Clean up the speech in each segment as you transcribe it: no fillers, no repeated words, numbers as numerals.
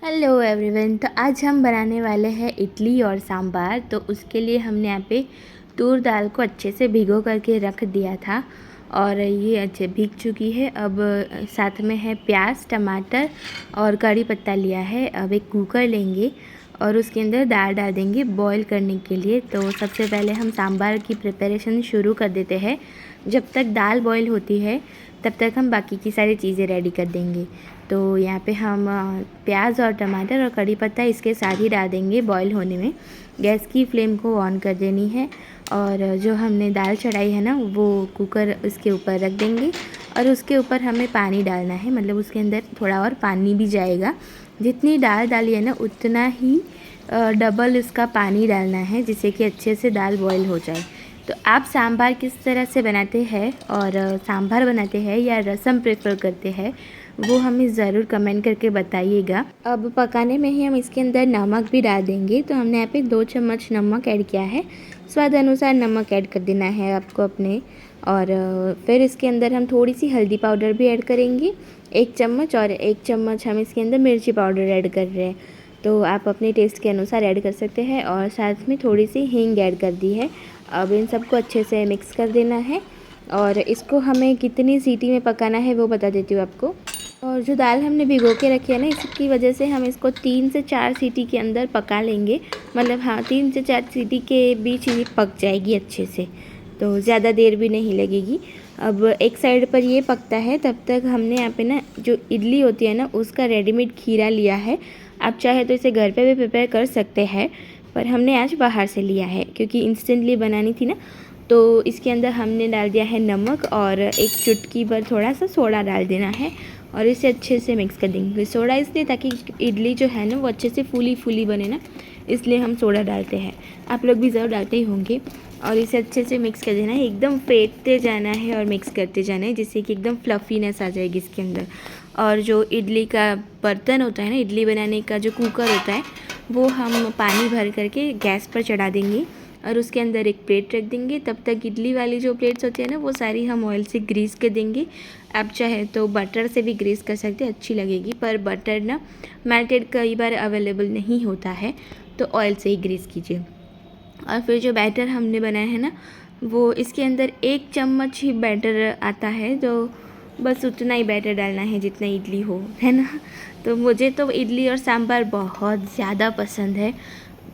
Hello everyone. तो आज हम बनाने वाले हैं इडली और सांभर। तो उसके लिए हमने यहाँ पे तूर दाल को अच्छे से भिगो करके रख दिया था और ये अच्छे भीग चुकी है। अब साथ में है प्याज, टमाटर और कड़ी पत्ता लिया है। अब एक कुकर लेंगे और उसके अंदर दाल डाल देंगे बॉईल करने के लिए। तो सबसे पहले हम सांभर की प्रिपरेशन शुरू कर देते हैं। जब तक दाल बॉईल होती है तब तक हम बाकी की सारी चीज़ें रेडी कर देंगे। तो यहाँ पे हम प्याज और टमाटर और कड़ी पत्ता इसके साथ ही डाल देंगे बॉईल होने में। गैस की फ्लेम को ऑन कर देनी है और जो हमने दाल चढ़ाई है ना वो कुकर उसके ऊपर रख देंगे और उसके ऊपर हमें पानी डालना है, मतलब उसके अंदर थोड़ा और पानी भी जाएगा। जितनी दाल डाली है ना उतना ही डबल इसका पानी डालना है जिससे कि अच्छे से दाल बॉईल हो जाए। तो आप सांभर किस तरह से बनाते हैं और सांभर बनाते हैं या रसम प्रेफर करते हैं वो हमें ज़रूर कमेंट करके बताइएगा। अब पकाने में ही हम इसके अंदर नमक भी डाल देंगे। तो हमने यहाँ पे 2 चम्मच नमक ऐड किया है। स्वाद अनुसार नमक ऐड कर देना है आपको अपने। और फिर इसके अंदर हम थोड़ी सी हल्दी पाउडर भी ऐड करेंगे 1 चम्मच, और 1 चम्मच हम इसके अंदर मिर्ची पाउडर ऐड कर रहे हैं। तो आप अपने टेस्ट के अनुसार ऐड कर सकते हैं। और साथ में थोड़ी सी हींग ऐड कर दी है। अब इन सबको अच्छे से मिक्स कर देना है और इसको हमें कितनी सीटी में पकाना है वो बता देती हूँ आपको। और जो दाल हमने भिगो के रखी है ना, इसकी वजह से हम इसको 3 से 4 सीटी के अंदर पका लेंगे। मतलब हाँ, 3 से 4 सीटी के बीच ये पक जाएगी अच्छे से, तो ज़्यादा देर भी नहीं लगेगी। अब एक साइड पर ये पकता है तब तक हमने यहाँ पे ना जो इडली होती है ना उसका रेडीमेड खीरा लिया है। आप चाहे तो इसे घर पे भी प्रिपेयर कर सकते हैं, पर हमने आज बाहर से लिया है क्योंकि इंस्टेंटली बनानी थी ना। तो इसके अंदर हमने डाल दिया है नमक और एक चुटकी भर थोड़ा सा सोडा डाल देना है और इसे अच्छे से मिक्स कर देंगे। सोडा इसलिए ताकि इडली जो है ना वो अच्छे से फूली फूली बने ना, इसलिए हम सोडा डालते हैं। आप लोग भी ज़रूर डालते ही होंगे। और इसे अच्छे से मिक्स कर देना है, एकदम फेंटते जाना है और मिक्स करते जाना है जिससे कि एकदम फ्लफीनेस आ जाएगी इसके अंदर। और जो इडली का बर्तन होता है ना, इडली बनाने का जो कुकर होता है, वो हम पानी भर करके गैस पर चढ़ा देंगे और उसके अंदर एक प्लेट रख देंगे। तब तक इडली वाली जो प्लेट्स होती है ना वो सारी हम ऑयल से ग्रीस कर देंगे। आप चाहे तो बटर से भी ग्रीस कर सकते हैं, अच्छी लगेगी, पर बटर ना मेल्टेड कई बार अवेलेबल नहीं होता है, तो ऑयल से ही ग्रीस कीजिए। और फिर जो बैटर हमने बनाया है ना वो इसके अंदर 1 चम्मच ही बैटर आता है, तो बस उतना ही बैटर डालना है जितना इडली हो, है ना। तो मुझे तो इडली और सांभर बहुत ज़्यादा पसंद है।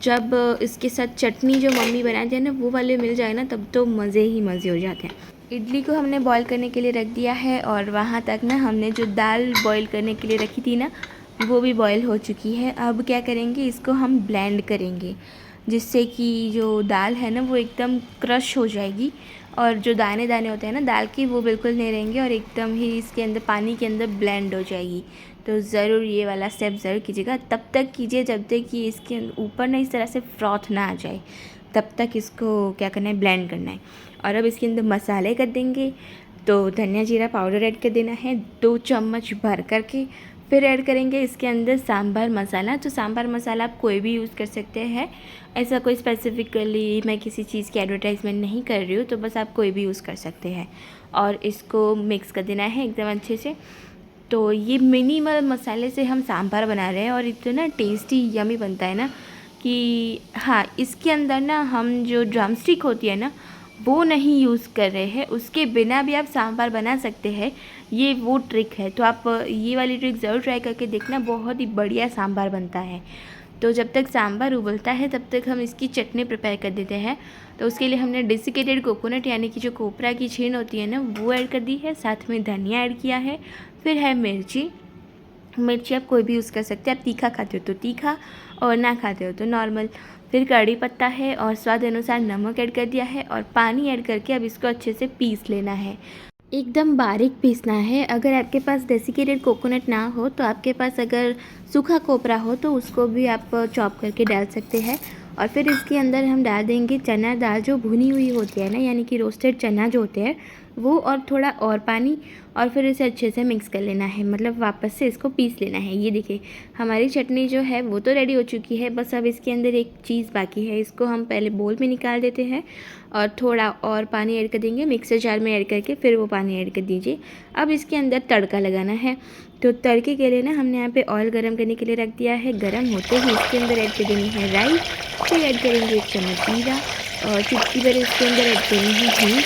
जब इसके साथ चटनी जो मम्मी बनाती है ना वो वाले मिल जाए ना तब तो मज़े ही मज़े हो जाते हैं। इडली को हमने बॉईल करने के लिए रख दिया है और वहाँ तक ना हमने जो दाल बॉईल करने के लिए रखी थी ना वो भी बॉईल हो चुकी है। अब क्या करेंगे, इसको हम ब्लेंड करेंगे जिससे कि जो दाल है ना वो एकदम क्रश हो जाएगी और जो दाने दाने होते हैं ना दाल की वो बिल्कुल नहीं रहेंगे और एकदम ही इसके अंदर पानी के अंदर ब्लेंड हो जाएगी। तो ज़रूर ये वाला स्टेप ज़रूर कीजिएगा। तब तक कीजिए जब तक कि इसके ऊपर ना इस तरह से फ्रॉथ ना आ जाए, तब तक इसको क्या करना है, ब्लेंड करना है। और अब इसके अंदर मसाले कर देंगे। तो धनिया जीरा पाउडर ऐड कर देना है 2 चम्मच भर करके। फिर ऐड करेंगे इसके अंदर सांभर मसाला। तो सांभर मसाला आप कोई भी यूज़ कर सकते हैं, ऐसा कोई स्पेसिफिकली मैं किसी चीज़ की एडवर्टाइजमेंट नहीं कर रही हूँ, तो बस आप कोई भी यूज़ कर सकते हैं। और इसको मिक्स कर देना है एकदम अच्छे से। तो ये मिनिमल मसाले से हम सांभर बना रहे हैं और इतना टेस्टी यमी बनता है ना कि हाँ, इसके अंदर ना हम जो ड्रमस्टिक होती है ना वो नहीं यूज़ कर रहे हैं, उसके बिना भी आप सांभर बना सकते हैं। ये वो ट्रिक है, तो आप ये वाली ट्रिक ज़रूर ट्राई करके देखना, बहुत ही बढ़िया सांभर बनता है। तो जब तक सांभर उबलता है तब तक हम इसकी चटनी प्रिपेयर कर देते हैं। तो उसके लिए हमने डेसिकेटेड कोकोनट यानी कि जो कोपरा की छीन होती है ना वो ऐड कर दी है, साथ में धनिया ऐड किया है। फिर है मिर्ची आप कोई भी यूज़ कर सकते हैं। आप तीखा खाते हो तो तीखा और ना खाते हो तो नॉर्मल। फिर कड़ी पत्ता है और स्वाद अनुसार नमक ऐड कर दिया है और पानी ऐड करके अब इसको अच्छे से पीस लेना है, एकदम बारीक पीसना है। अगर आपके पास डेसिकेटेड कोकोनट ना हो तो आपके पास अगर सूखा कोपरा हो तो उसको भी आप चॉप करके डाल सकते हैं। और फिर इसके अंदर हम डाल देंगे चना दाल जो भुनी हुई होती है ना, यानी कि रोस्टेड चना जो होते हैं वो, और थोड़ा और पानी, और फिर इसे अच्छे से मिक्स कर लेना है, मतलब वापस से इसको पीस लेना है। ये देखिए हमारी चटनी जो है वो तो रेडी हो चुकी है। बस अब इसके अंदर एक चीज़ बाकी है, इसको हम पहले बोल में निकाल देते हैं और थोड़ा और पानी ऐड कर देंगे मिक्सर जार में ऐड करके, फिर वो पानी ऐड कर दीजिए। अब इसके अंदर तड़का लगाना है। तो तड़के के लिए ना हमने यहाँ पे ऑयल गरम करने के लिए रख दिया है। गरम होते ही इसके अंदर ऐड कर देनी है राई, फिर ऐड करेंगे 1 चम्मच जीरा और चुटकी भर इसके अंदर ऐड करेंगे घी।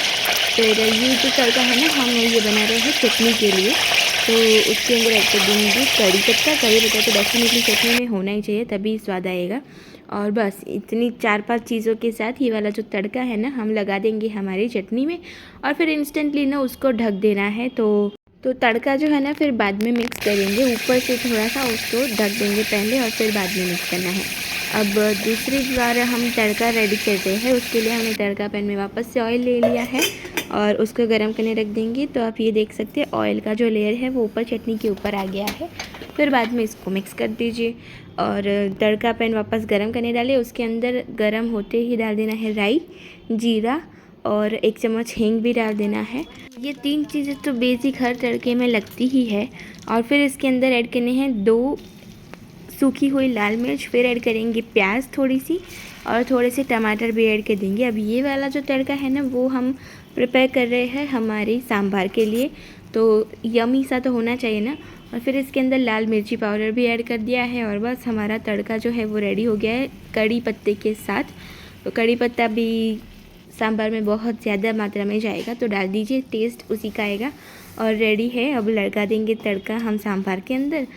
फिर ये जो तड़का है ना हम ये बना रहे हैं चटनी के लिए, तो उसके अंदर ऐड कर देंगे कड़ी पत्ता। कड़ी पत्ता तो डेफिनेटली चटनी में होना ही चाहिए, तभी स्वाद आएगा। और बस इतनी 4-5 चीज़ों के साथ ये वाला जो तड़का है ना हम लगा देंगे हमारी चटनी में, और फिर इंस्टेंटली ना उसको ढक देना है। तो तड़का जो है ना फिर बाद में मिक्स करेंगे, ऊपर से थोड़ा सा उसको ढक देंगे पहले और फिर बाद में मिक्स करना है। अब दूसरी बार हम तड़का रेडी करते हैं, उसके लिए हमने तड़का पैन में वापस से ऑयल ले लिया है और उसको गर्म करने रख देंगे। तो आप ये देख सकते हैं ऑयल का जो लेयर है वो ऊपर चटनी के ऊपर आ गया है। फिर बाद में इसको मिक्स कर दीजिए और तड़का पैन वापस गर्म करने डालें। उसके अंदर गर्म होते ही डाल देना है राई, जीरा और 1 चम्मच हींग भी डाल देना है। ये 3 चीज़ें तो बेसिक हर तड़के में लगती ही है। और फिर इसके अंदर ऐड करने हैं 2 सूखी हुई लाल मिर्च, फिर ऐड करेंगे प्याज थोड़ी सी और थोड़े से टमाटर भी ऐड कर देंगे। अब ये वाला जो तड़का है ना वो हम प्रिपेयर कर रहे हैं हमारी सांभर के लिए, तो यमी सा तो होना चाहिए ना। और फिर इसके अंदर लाल मिर्ची पाउडर भी ऐड कर दिया है और बस हमारा तड़का जो है वो रेडी हो गया है कड़ी पत्ते के साथ। तो कड़ी पत्ता भी सांभर में बहुत ज़्यादा मात्रा में जाएगा तो डाल दीजिए, टेस्ट उसी का आएगा। और रेडी है, अब लगा देंगे तड़का हम सांभर के अंदर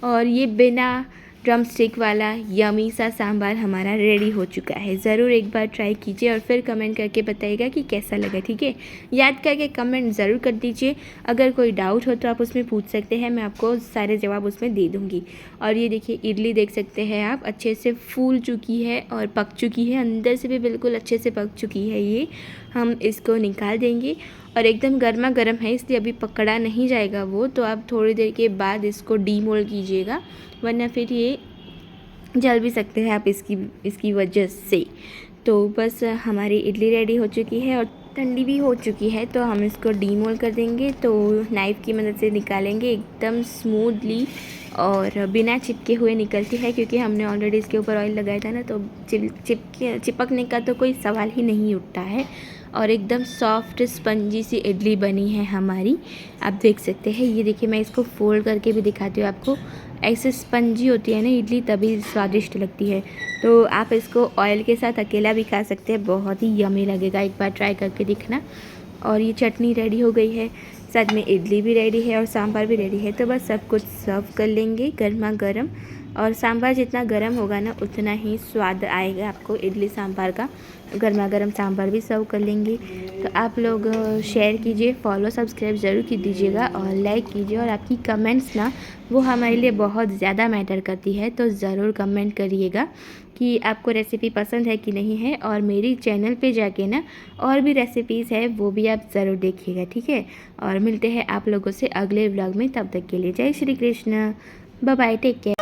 और ये बिना ड्रम स्टिक वाला यमी सा सांभर हमारा रेडी हो चुका है। ज़रूर एक बार ट्राई कीजिए और फिर कमेंट करके बताइएगा कि कैसा लगा, ठीक है। याद करके कमेंट ज़रूर कर दीजिए। अगर कोई डाउट हो तो आप उसमें पूछ सकते हैं, मैं आपको सारे जवाब उसमें दे दूँगी। और ये देखिए इडली देख सकते हैं आप, अच्छे से फूल चुकी है और पक चुकी है, अंदर से भी बिल्कुल अच्छे से पक चुकी है। ये हम इसको निकाल देंगे और एकदम गर्मा गर्म है इसलिए अभी पकड़ा नहीं जाएगा वो, तो आप थोड़ी देर के बाद इसको डीमोल्ड कीजिएगा वरना फिर ये जल भी सकते हैं आप इसकी वजह से। तो बस हमारी इडली रेडी हो चुकी है और ठंडी भी हो चुकी है, तो हम इसको डीमोल्ड कर देंगे। तो नाइफ़ की मदद से निकालेंगे, एकदम स्मूथली और बिना चिपके हुए निकलती है क्योंकि हमने ऑलरेडी इसके ऊपर ऑयल लगाया था ना, तो चिपकने का तो कोई सवाल ही नहीं उठता है। और एकदम सॉफ्ट स्पंजी सी इडली बनी है हमारी, आप देख सकते हैं। ये देखिए मैं इसको फोल्ड करके भी दिखाती हूँ आपको, ऐसे स्पंजी होती है ना इडली तभी स्वादिष्ट लगती है। तो आप इसको ऑयल के साथ अकेला भी खा सकते हैं, बहुत ही यमी लगेगा, एक बार ट्राई करके देखना। और ये चटनी रेडी हो गई है, साथ में इडली भी रेडी है और सांभर भी रेडी है। तो बस सब कुछ सर्व कर लेंगे गर्मा गर्म, और सांभर जितना गर्म होगा ना उतना ही स्वाद आएगा आपको इडली सांभर का। गर्मा गर्म सांभर भी सर्व कर लेंगे। तो आप लोग शेयर कीजिए, फॉलो सब्सक्राइब ज़रूर की दीजिएगा और लाइक कीजिए। और आपकी कमेंट्स ना वो हमारे लिए बहुत ज़्यादा मैटर करती है, तो ज़रूर कमेंट करिएगा कि आपको रेसिपी पसंद है कि नहीं है। और मेरी चैनल पे जाके ना और भी रेसिपीज़ है वो भी आप ज़रूर देखिएगा, ठीक है। और मिलते हैं आप लोगों से अगले व्लॉग में, तब तक के लिए जय Shri Krishna, bye bye, take care.